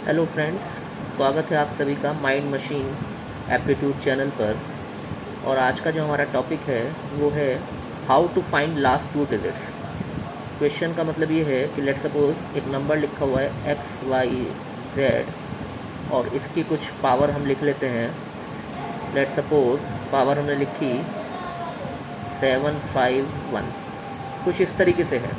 Hello friends, स्वागत है आप सभी का माइंड मशीन एप्टीट्यूड चैनल पर। और आज का जो हमारा टॉपिक है वो है how to find last two digits. Question का मतलब ये है कि लेट्स सपोज एक नंबर लिखा हुआ है एक्स वाई जेड और इसकी कुछ पावर हम लिख लेते हैं। लेट्स सपोज पावर हमने लिखी 751, कुछ इस तरीके से है।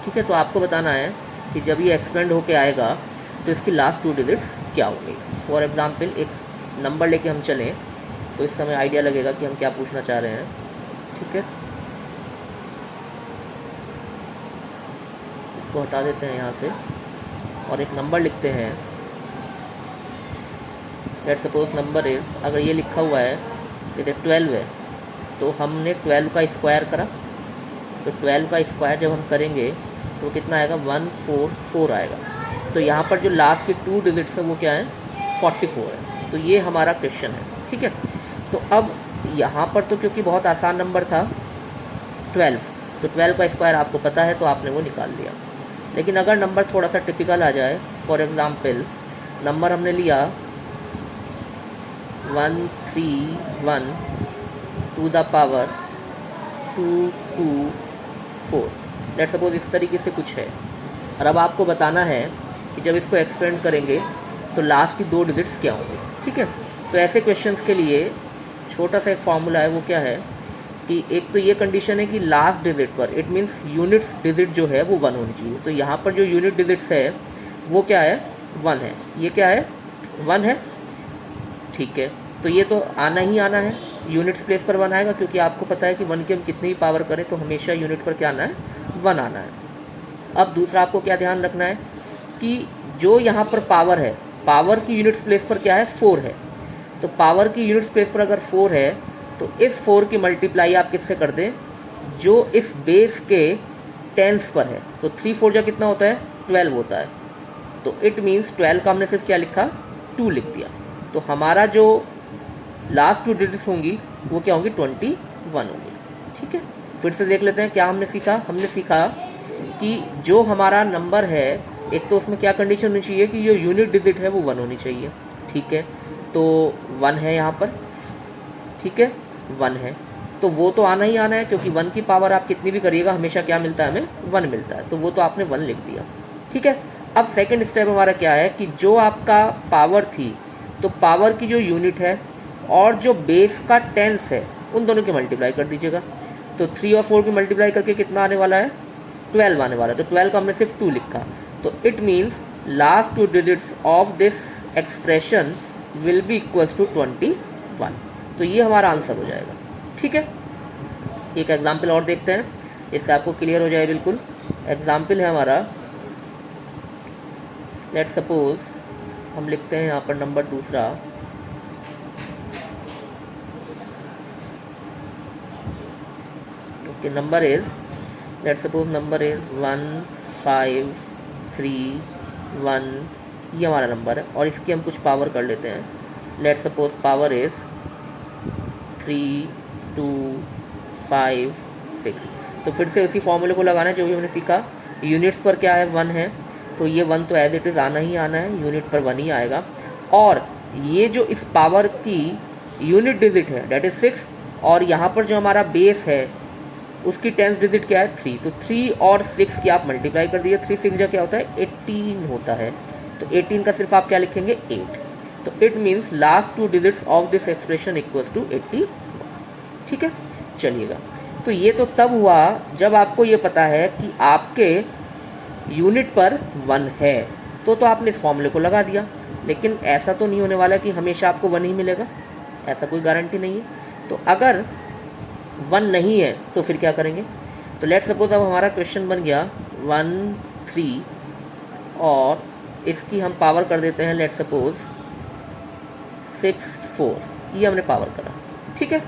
ठीक है, तो आपको बताना है कि जब ये एक्सपेंड होके आएगा तो इसकी लास्ट टू डिजिट्स क्या होंगी। फॉर एग्जांपल एक नंबर लेके हम चलें तो इस समय आइडिया लगेगा कि हम क्या पूछना चाह रहे हैं। ठीक है, इसको हटा देते हैं यहाँ से और एक नंबर लिखते हैं। लेट्स सपोज नंबर इज, अगर ये लिखा हुआ है कि 12 है तो हमने 12 का स्क्वायर करा, तो 12 का स्क्वायर जब हम करेंगे तो कितना आएगा, 144 आएगा। तो यहाँ पर जो लास्ट की टू डिजिट्स है वो क्या है, 44 है। तो ये हमारा क्वेश्चन है। ठीक है, तो अब यहाँ पर तो क्योंकि बहुत आसान नंबर था 12, तो 12 का स्क्वायर आपको पता है तो आपने वो निकाल लिया। लेकिन अगर नंबर थोड़ा सा टिपिकल आ जाए, फॉर एग्जांपल नंबर हमने लिया 131 to the power 224, let's suppose इस तरीके से कुछ है। और अब आपको बताना है कि जब इसको एक्सपेंड करेंगे तो लास्ट की दो डिजिट्स क्या होंगे। ठीक है, तो ऐसे क्वेश्चंस के लिए छोटा सा एक फॉर्मूला है, वो क्या है कि एक तो ये कंडीशन है कि लास्ट डिजिट पर, इट मीन्स यूनिट्स डिजिट जो है वो 1 होनी चाहिए। तो यहाँ पर जो यूनिट डिजिट्स है वो क्या है, 1 है। ये क्या है, 1 है। ठीक है, तो ये तो आना ही आना है, यूनिट्स प्लेस पर 1 आएगा, क्योंकि आपको पता है कि 1 की हम कितनी भी पावर करें तो हमेशा यूनिट पर क्या आना है, 1 आना है। अब दूसरा आपको क्या ध्यान रखना है कि जो यहाँ पर पावर है, पावर की यूनिट्स प्लेस पर क्या है, 4 है। तो पावर की यूनिट्स प्लेस पर अगर 4 है तो इस 4 की मल्टीप्लाई आप किससे कर दें, जो इस बेस के टेंस पर है। तो 3 4 जा कितना होता है, 12 होता है। तो इट मीन्स 12 का हमने सिर्फ क्या लिखा, 2 लिख दिया। तो हमारा जो लास्ट टू डिजिट्स होंगी वो क्या होंगी, 21 होंगी। ठीक है, फिर से देख लेते हैं क्या हमने सीखा। हमने सीखा कि जो हमारा नंबर है, एक तो उसमें क्या कंडीशन होनी चाहिए कि जो यूनिट डिजिट है वो 1 होनी चाहिए। ठीक है, तो 1 है यहाँ पर। ठीक है, 1 है तो वो तो आना ही आना है, क्योंकि 1 की पावर आप कितनी भी करिएगा हमेशा क्या मिलता है, हमें 1 मिलता है। तो वो तो आपने 1 लिख दिया। ठीक है, अब सेकेंड स्टेप हमारा क्या है कि जो आपका पावर थी, तो पावर की जो यूनिट है और जो बेस का टेंस है उन दोनों की मल्टीप्लाई कर दीजिएगा। तो 3 और 4 की मल्टीप्लाई करके कितना आने वाला है, 12 आने वाला है। तो 12 का हमने सिर्फ 2 लिखा। तो it means last two digits of this expression will be equals to 21। तो ये हमारा आंसर हो जाएगा। ठीक है, एक एग्जाम्पल और देखते हैं, इससे आपको क्लियर हो जाए बिल्कुल। एग्जाम्पल है हमारा, लेट्स सपोज हम लिखते हैं यहाँ पर नंबर दूसरा, okay, number is, let's suppose number is 1531, ये हमारा नंबर है और इसकी हम कुछ पावर कर लेते हैं। Let's suppose power is 3256। तो फिर से उसी फॉर्मूले को लगाना है जो भी हमने सीखा। यूनिट्स पर क्या है, 1 है, तो ये 1 तो एज इट इज़ आना ही आना है, यूनिट पर 1 ही आएगा। और ये जो इस पावर की यूनिट डिजिट है डेट इज 6, और यहाँ पर जो हमारा बेस है उसकी 10th डिजिट क्या है, 3। तो 3 और 6 की आप मल्टीप्लाई कर दीजिए। 3 6 जा क्या होता है, 18 होता है। तो 18 का सिर्फ आप क्या लिखेंगे, 8। तो it means last two digits of this expression equals to 80। ठीक है, चलिएगा। तो ये तो तब हुआ जब आपको ये पता है कि आपके यूनिट पर 1 है, तो आपने इस फॉर्मूले को लगा दिया। लेकिन ऐसा तो नहीं होने वाला कि हमेशा आपको 1 ही मिलेगा, ऐसा कोई गारंटी नहीं है। तो अगर 1 नहीं है तो फिर क्या करेंगे। तो लेट्स सपोज अब हमारा क्वेश्चन बन गया 13 और इसकी हम पावर कर देते हैं, लेट्स सपोज 64, ये हमने पावर करा। ठीक है,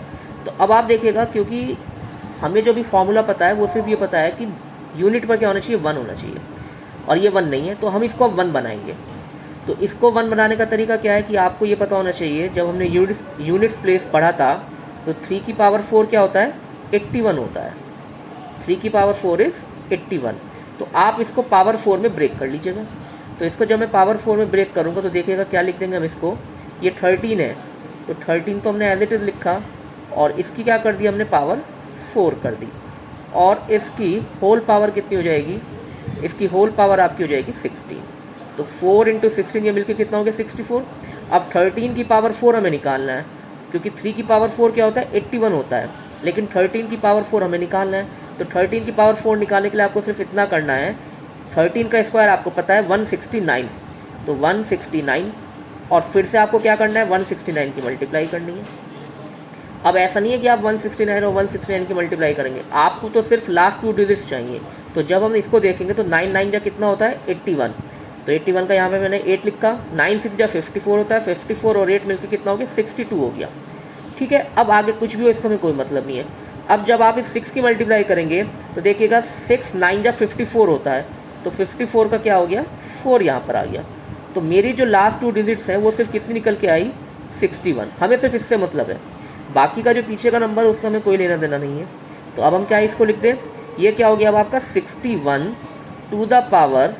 तो अब आप देखिएगा, क्योंकि हमें जो भी फॉर्मूला पता है वो सिर्फ ये पता है कि यूनिट पर क्या होना चाहिए, 1 होना चाहिए, और ये 1 नहीं है, तो हम इसको 1 बनाएंगे। तो इसको 1 बनाने का तरीका क्या है कि आपको ये पता होना चाहिए, जब हमने यूनिट्स प्लेस पढ़ा था तो 3 की पावर 4 क्या होता है, 81 होता है। 3 की पावर 4 इज 81। तो आप इसको पावर 4 में ब्रेक कर लीजिएगा। तो इसको जब मैं पावर 4 में ब्रेक करूँगा तो देखिएगा क्या लिख देंगे हम इसको, ये 13 है तो 13 को हमने एज इट इज़ लिखा और इसकी क्या कर दी हमने पावर 4 कर दी, और इसकी होल पावर कितनी हो जाएगी, इसकी होल पावर आपकी हो जाएगी 16। तो 4 × 16 ये मिलके कितना हो गया 64। अब 13 की पावर 4 हमें निकालना है, क्योंकि 3 की पावर 4 क्या होता है 81 होता है, लेकिन 13 की पावर 4 हमें निकालना है। तो 13 की पावर 4 निकालने के लिए आपको सिर्फ इतना करना है, 13 का स्क्वायर आपको पता है 169, तो 169 और फिर से आपको क्या करना है 169 की मल्टीप्लाई करनी है। अब ऐसा नहीं है कि आप 169 और 169 की मल्टीप्लाई करेंगे, आपको तो सिर्फ लास्ट 2 डिजिट्स चाहिए। तो जब हम इसको देखेंगे तो 9 9 जा कितना होता है 81, तो 81 का यहाँ पे मैंने 8 लिखा, 9 6 जा 54 होता है, 54 और 8 मिलकर कितना हो गया 62 हो गया। ठीक है, अब आगे कुछ भी हो इससे हमें कोई मतलब नहीं है। अब जब आप इस 6 की मल्टीप्लाई करेंगे तो देखिएगा 6 9 जा 54 होता है, तो 54 का क्या हो गया 4 यहाँ पर आ गया। तो मेरी जो लास्ट 2 डिजिट्स हैं वो सिर्फ कितनी निकल के आई 61, हमें सिर्फ इससे मतलब है, बाकी का जो पीछे का नंबर उससे हमें कोई लेना देना नहीं है। तो अब हम क्या इसको लिख दें, ये क्या हो गया अब आपका 61 टू द पावर,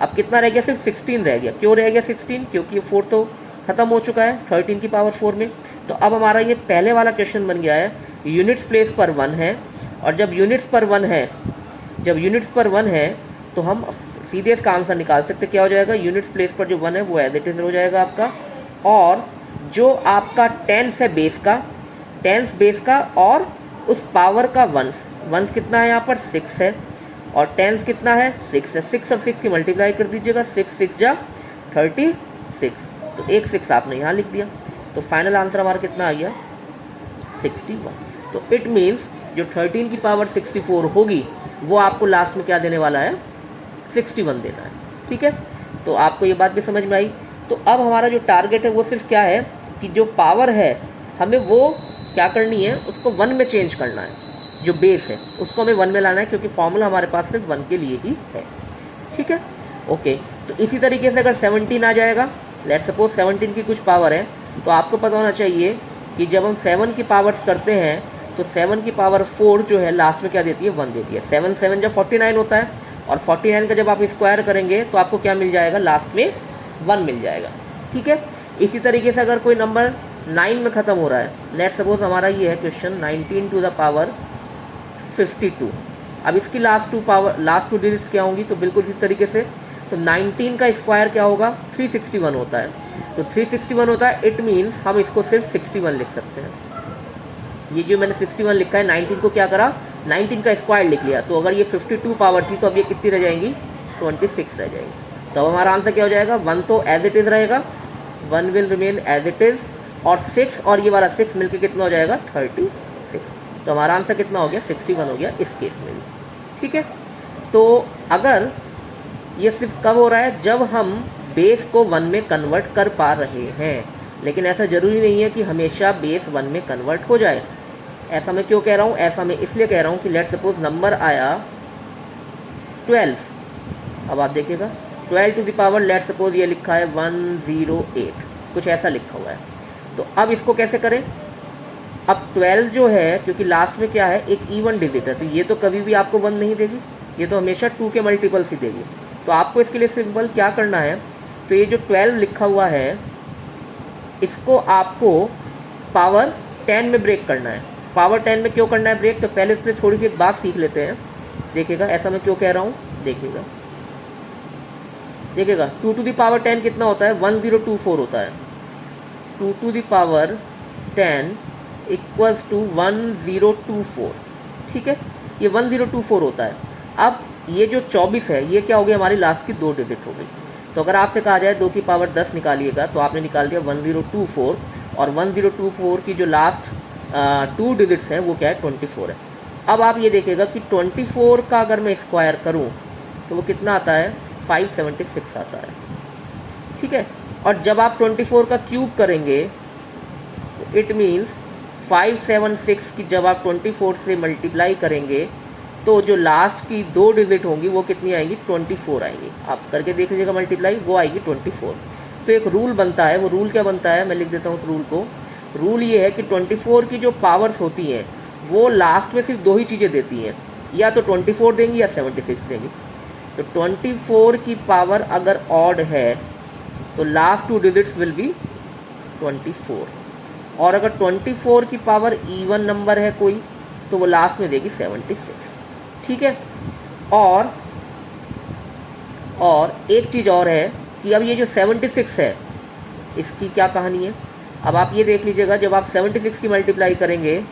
अब कितना रह गया सिर्फ 16 रह गया। क्यों रह गया 16, क्योंकि ये 4 तो खत्म हो चुका है 13 की पावर 4 में। तो अब हमारा ये पहले वाला क्वेश्चन बन गया है, यूनिट्स प्लेस पर 1 है, और जब यूनिट्स पर 1 है, जब यूनिट्स पर 1 है तो हम सीधे इसका आंसर निकाल सकते, क्या हो जाएगा यूनिट्स प्लेस पर जो 1 है वो एज इट इज हो जाएगा आपका, और जो आपका टेंस है बेस का, टेंस बेस का और उस पावर का वंस कितना है यहाँ पर 6 है, और टेंस कितना है 6 है, 6 और 6 की मल्टीप्लाई कर दीजिएगा, 6 6 जा 36, तो एक 6 आपने यहाँ लिख दिया, तो फाइनल आंसर हमारा कितना आ गया 61। तो इट मीन्स जो 13 की पावर 64 होगी वो आपको लास्ट में क्या देने वाला है 61 देना है। ठीक है, तो आपको ये बात भी समझ में आई। तो अब हमारा जो टारगेट है वो सिर्फ क्या है कि जो पावर है हमें वो क्या करनी है, उसको 1 में चेंज करना है, जो बेस है उसको हमें 1 में लाना है, क्योंकि फॉर्मूला हमारे पास सिर्फ 1 के लिए ही है। ठीक है, ओके। तो इसी तरीके से अगर 17 आ जाएगा, लेट सपोज 17 की कुछ पावर है, तो आपको पता होना चाहिए कि जब हम 7 की पावर्स करते हैं तो 7 की पावर 4 जो है लास्ट में क्या देती है 1 देती है। 7 7 जब 49 होता है, और 49 का जब आप स्क्वायर करेंगे तो आपको क्या मिल जाएगा लास्ट में 1 मिल जाएगा। ठीक है, इसी तरीके से अगर कोई नंबर 9 में ख़त्म हो रहा है, लेट सपोज हमारा ये है क्वेश्चन 19 टू द पावर 52, अब इसकी लास्ट 2 डिजिट्स क्या होंगी, तो बिल्कुल इस तरीके से, तो 19 का स्क्वायर क्या होगा 361 होता है, तो 361 होता है, इट मीन्स हम इसको सिर्फ 61 लिख सकते हैं। ये जो मैंने 61 लिखा है, 19 को क्या करा 19 का स्क्वायर लिख लिया, तो अगर ये 52 पावर थी तो अब ये कितनी रह जाएंगी 26 रह जाएगी। तो हमारा आंसर क्या हो जाएगा, 1 तो एज इट इज़ रहेगा, 1 will remain as it is, और 6 और ये वाला 6 मिलके कितना हो जाएगा 36। तो हमारा आंसर कितना हो गया 61 हो गया इस केस में भी। ठीक है, तो अगर ये सिर्फ कब हो रहा है, जब हम बेस को 1 में कन्वर्ट कर पा रहे हैं, लेकिन ऐसा ज़रूरी नहीं है कि हमेशा बेस 1 में कन्वर्ट हो जाए। ऐसा मैं क्यों कह रहा हूँ, ऐसा मैं इसलिए कह रहा हूँ कि लेट सपोज नंबर आया 12, अब आप देखिएगा 12 to the power let suppose ये लिखा है 108, कुछ ऐसा लिखा हुआ है। तो अब इसको कैसे करें, अब 12 जो है, क्योंकि लास्ट में क्या है एक इवन डिजिट है, तो ये तो कभी भी आपको 1 नहीं देगी, ये तो हमेशा 2 के मल्टीपल्स ही देगी। तो आपको इसके लिए सिंपल क्या करना है, तो ये जो 12 लिखा हुआ है इसको आपको पावर 10 में ब्रेक करना है। पावर 10 में क्यों करना है ब्रेक, तो पहले इसमें थोड़ी सी एक बात सीख लेते हैं। देखिएगा ऐसा मैं क्यों कह रहा हूँ, देखिएगा 2 टू द पावर 10 कितना होता है 1024 होता है, 2 to the power 10 equals to 1024। ठीक है, ये 1024 होता है। अब ये जो 24 है ये क्या हो गई हमारी लास्ट की 2 डिजिट हो गई। तो अगर आपसे कहा जाए 2 की पावर 10 निकालिएगा, तो आपने निकाल दिया 1024, और 1024 की जो लास्ट 2 डिजिट्स हैं वो क्या है 24 है। अब आप ये देखिएगा कि 24 का अगर मैं स्क्वायर करूं तो वो कितना आता है 576 आता है। ठीक है, और जब आप 24 का क्यूब करेंगे तो इट मीन्स 576 की जब आप 24 से मल्टीप्लाई करेंगे तो जो लास्ट की 2 डिजिट होंगी वो कितनी आएंगी 24 आएंगी। आप करके देख लीजिएगा मल्टीप्लाई, वो आएगी 24। तो एक रूल बनता है, वो रूल क्या बनता है मैं लिख देता हूँ उस रूल को। रूल ये है कि 24 की जो पावर्स होती हैं वो लास्ट में सिर्फ 2 ही चीज़ें देती हैं, या तो 24 देंगी या 76 देंगी। तो 24 की पावर अगर ऑड है तो लास्ट 2 डिजिट्स विल बी 24, और अगर 24 की पावर इवन नंबर है कोई तो वो लास्ट में देगी 76, ठीक है। और एक चीज़ और है कि अब ये जो 76 है इसकी क्या कहानी है। अब आप ये देख लीजिएगा, जब आप 76 की मल्टीप्लाई करेंगे,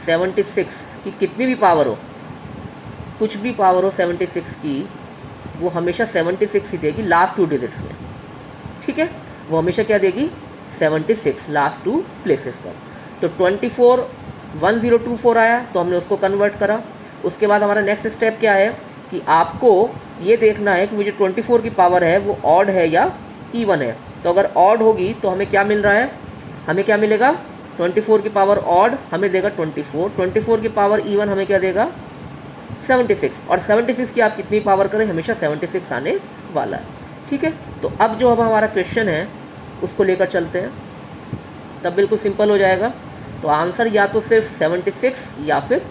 76 की कितनी भी पावर हो, कुछ भी पावर हो 76 की, वो हमेशा 76 ही देगी लास्ट 2 डिजिट्स में, ठीक है। वो हमेशा क्या देगी 76 लास्ट 2 प्लेसेस पर। तो 24 1024 आया तो हमने उसको कन्वर्ट करा। उसके बाद हमारा नेक्स्ट स्टेप क्या है कि आपको ये देखना है कि वो जो 24 की पावर है वो ऑड है या इवन है। तो अगर ऑड होगी तो हमें क्या मिल रहा है, हमें क्या मिलेगा, 24 की पावर ऑड हमें देगा 24, 24 की पावर इवन हमें क्या देगा 76, और 76 की आप कितनी पावर करें हमेशा 76 आने वाला है, ठीक है। तो अब जो अब हमारा क्वेश्चन है उसको लेकर चलते हैं, तब बिल्कुल सिंपल हो जाएगा। तो आंसर या तो सिर्फ 76 या फिर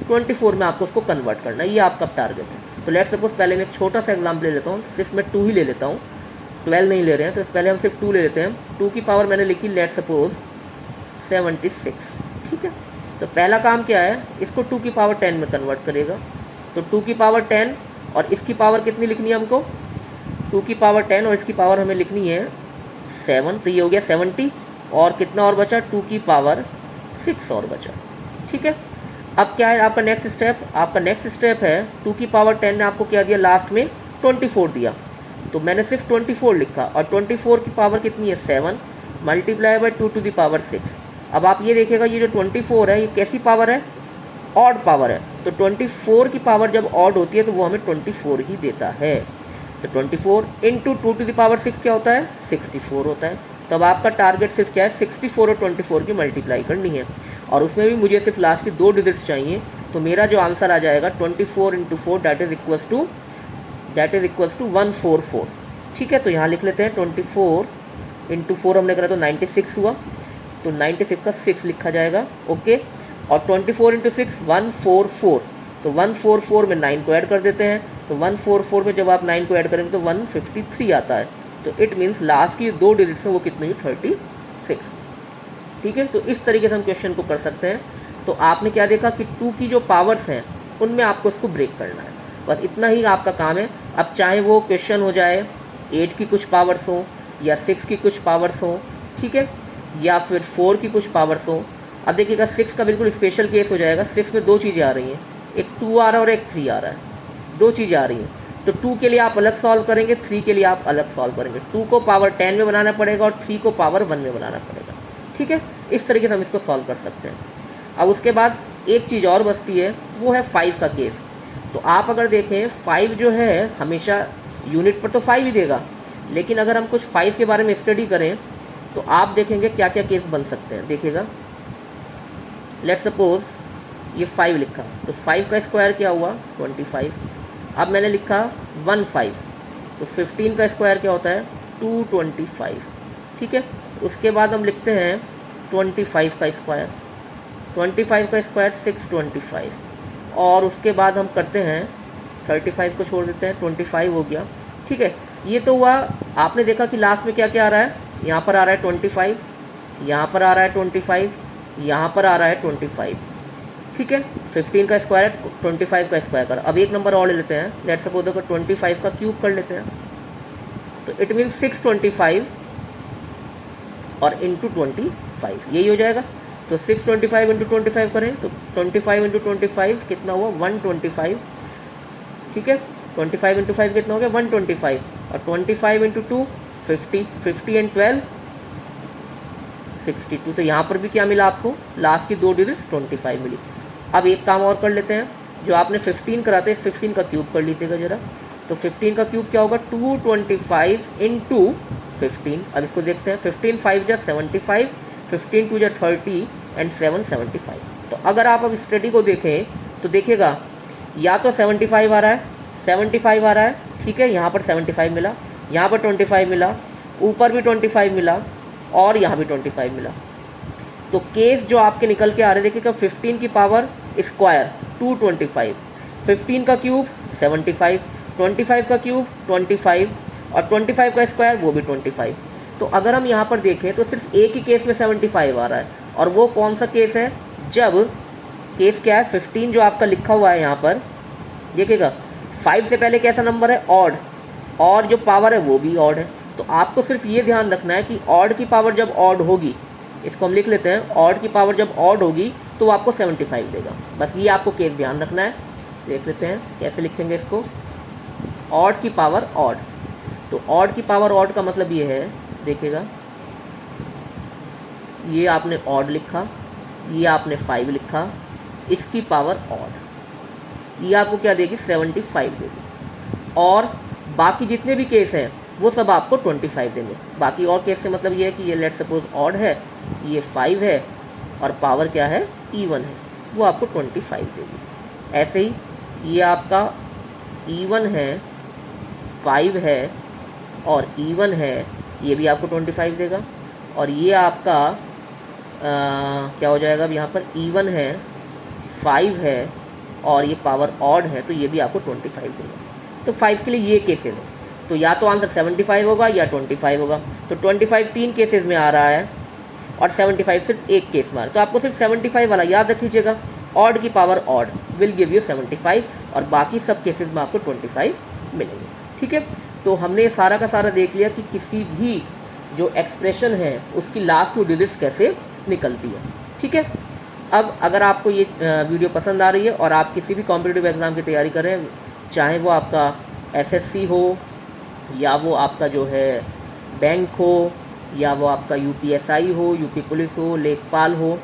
24 में आपको उसको कन्वर्ट करना है, ये आपका टारगेट है। तो लेट्स सपोज पहले मैं एक छोटा सा एग्जाम्पल ले लेता हूँ, सिर्फ मैं 2 ही ले लेता हूँ, 12 नहीं ले रहे हैं, तो पहले हम सिर्फ 2 ले लेते हैं। 2 की पावर मैंने लिखी लेट्स सपोज 76, ठीक है। तो पहला काम क्या है, इसको 2 की पावर 10 में कन्वर्ट करेगा। तो 2 की पावर 10 और इसकी पावर कितनी लिखनी है हमको, 2 की पावर 10 और इसकी पावर हमें लिखनी है 7, तो ये हो गया 70, और कितना और बचा 2 की पावर 6 और बचा, ठीक है। अब क्या है आपका नेक्स्ट स्टेप, आपका नेक्स्ट स्टेप है 2 की पावर 10 ने आपको क्या दिया, लास्ट में 24 दिया, तो मैंने सिर्फ 24 लिखा, और 24 की पावर कितनी है 7 multiply by 2 to the power 6। अब आप ये देखिएगा ये जो 24 है ये कैसी पावर है, ऑड पावर है। तो 24 की पावर जब ऑड होती है तो वो हमें 24 ही देता है। तो 24 इंटू 2 टू द पावर 6 क्या होता है, 64 होता है। तब आपका टारगेट सिर्फ क्या है, 64 और 24 की मल्टीप्लाई करनी है, और उसमें भी मुझे सिर्फ लास्ट की 2 डिजिट्स चाहिए। तो मेरा जो आंसर आ जाएगा 24 into 4 that is equals to 144, ठीक है। तो यहाँ लिख लेते हैं 24 इंटू 4 हमने करा तो 96 हुआ, तो 96 का 6 लिखा जाएगा, ओके। और 24 इंटू 6 144, तो 144 में 9 को ऐड कर देते हैं, तो 144 में जब आप 9 को ऐड करेंगे तो 153 आता है। तो इट मीन्स लास्ट की 2 डिजिट्स हैं वो कितनी हुई 36, ठीक है। तो इस तरीके से हम क्वेश्चन को कर सकते हैं। तो आपने क्या देखा कि 2 की जो पावर्स हैं उनमें आपको उसको ब्रेक करना है, बस इतना ही आपका काम है। अब चाहे वो क्वेश्चन हो जाए 8 की कुछ पावर्स हो या 6 की कुछ पावर्स हो, ठीक है, या फिर 4 की कुछ पावर्स हो। अब देखिएगा 6 का बिल्कुल स्पेशल केस हो जाएगा। 6 में 2 चीज़ें आ रही हैं, एक 2 आ रहा है और एक 3 आ रहा है, 2 चीज़ें आ रही हैं। तो 2 के लिए आप अलग सॉल्व करेंगे, 3 के लिए आप अलग सॉल्व करेंगे। 2 को पावर 10 में बनाना पड़ेगा और 3 को पावर 1 में बनाना पड़ेगा, ठीक है। इस तरीके से हम इसको सॉल्व कर सकते हैं। अब उसके बाद एक चीज़ और बचती है, वो है 5 का केस। तो आप अगर देखें 5 जो है हमेशा यूनिट पर तो 5 ही देगा, लेकिन अगर हम कुछ 5 के बारे में स्टडी करें तो आप देखेंगे क्या क्या केस बन सकते हैं। देखिएगा लेट्स सपोज ये 5 लिखा, तो 5 का स्क्वायर क्या हुआ 25। अब मैंने लिखा 15, तो 15 का स्क्वायर क्या होता है 225, ठीक है। उसके बाद हम लिखते हैं 25 का स्क्वायर, 25 का स्क्वायर 625, और उसके बाद हम करते हैं 35 को छोड़ देते हैं, 25 हो गया, ठीक है। ये तो हुआ, आपने देखा कि लास्ट में क्या क्या आ रहा है, यहाँ पर आ रहा है 25, यहाँ पर आ रहा है 25, यहाँ पर आ रहा है 25, ठीक है। 15 का स्क्वायर 25 का स्क्वायर कर। अब एक नंबर और ले लेते हैं, लेट्स सपोज अगर 25 का क्यूब कर लेते हैं, तो इट मीन्स 625 और इंटू 25 यही हो जाएगा। तो 625 इंटू 25 करें तो 25 इंटू 25 कितना हुआ 125, ठीक है। 25 इंटू 5 कितना हो गया 125, और 25 इंटू 2 50, 50 एंड 12 62। तो यहाँ पर भी क्या मिला आपको, लास्ट की 2 डिजिट्स 25 मिली। अब एक काम और कर लेते हैं, जो आपने 15 कराते हैं 15 का क्यूब कर लीजिएगा जरा। तो 15 का क्यूब क्या होगा 225 इंटू 15। अब इसको देखते हैं, 15 5 जा 75, 15 2 जा 30 एंड 7 75। तो अगर आप अब स्टडी को देखें तो देखिएगा या तो 75 आ रहा है, 75 आ रहा है, ठीक है, यहाँ पर 75 मिला, यहाँ पर 25 मिला, ऊपर भी 25 मिला, और यहाँ भी 25 मिला। तो केस जो आपके निकल के आ रहे देखिएगा 15 की पावर स्क्वायर 225, 15 का क्यूब 75, 25 का क्यूब 25 और 25 का स्क्वायर वो भी 25। तो अगर हम यहाँ पर देखें तो सिर्फ एक ही केस में 75 आ रहा है, और वो कौन सा केस है, जब केस क्या है 15 जो आपका लिखा हुआ है यहाँ पर देखिएगा, 5 से पहले कैसा नंबर है, ऑड, और जो पावर है वो भी ऑड है। तो आपको सिर्फ ये ध्यान रखना है कि ऑड की पावर जब ऑड होगी, इसको हम लिख लेते हैं, ऑड की पावर जब ऑड होगी तो वो आपको 75 देगा। बस ये आपको केस ध्यान रखना है। देख लेते हैं कैसे लिखेंगे इसको, ऑड की पावर ऑड। तो ऑड की पावर ऑड का मतलब ये है, देखिएगा ये आपने ऑड लिखा, ये आपने 5 लिखा, इसकी पावर ऑड, ये आपको क्या देगी 75 देगी। और बाकी जितने भी केस हैं वो सब आपको 25 देंगे। बाकी और केस से मतलब ये है कि ये लेट सपोज ऑड है, ये 5 है और पावर क्या है इवन है, वो आपको 25 देगी। ऐसे ही ये आपका इवन है, 5 है और इवन है, ये भी आपको 25 देगा। और ये आपका क्या हो जाएगा, अब यहाँ पर इवन है, 5 है और ये पावर ऑड है, तो ये भी आपको 25 देगा। तो 5 के लिए ये केसेस है, तो या तो आंसर 75 होगा या 25 होगा। तो 25 3 केसेस में आ रहा है और 75 सिर्फ एक केस में आ रहा है। तो आपको सिर्फ 75 वाला याद रखिएगा, ऑड की power odd will give you 75, और बाकी सब केसेस में आपको 25 मिलेंगे। ठीक है, तो हमने सारा का सारा देख लिया कि किसी भी जो एक्सप्रेशन है उसकी लास्ट 2 डिजिट्स कैसे निकलती है। ठीक है, अब अगर आपको ये वीडियो पसंद आ रही है और आप किसी भी कॉम्पिटिटिव एग्ज़ाम की तैयारी कर रहे हैं, चाहे वो आपका एसएससी हो या वो आपका जो है बैंक हो या वो आपका यूपीएसआई हो, यूपी पुलिस हो, लेखपाल हो,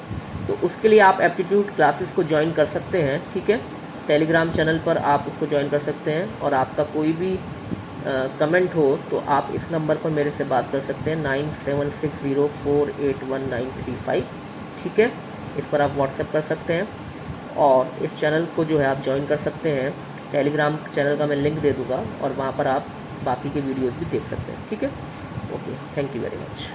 तो उसके लिए आप एप्टीट्यूड क्लासेस को ज्वाइन कर सकते हैं। ठीक है, टेलीग्राम चैनल पर आप उसको ज्वाइन कर सकते हैं। और आपका कोई भी कमेंट हो तो आप इस नंबर पर मेरे से बात कर सकते हैं 9760481935। ठीक है, इस पर आप व्हाट्सएप कर सकते हैं और इस चैनल को जो है आप ज्वाइन कर सकते हैं। टेलीग्राम चैनल का मैं लिंक दे दूँगा और वहाँ पर आप बाकी के वीडियोज़ भी देख सकते हैं। ठीक है, okay, thank you very much.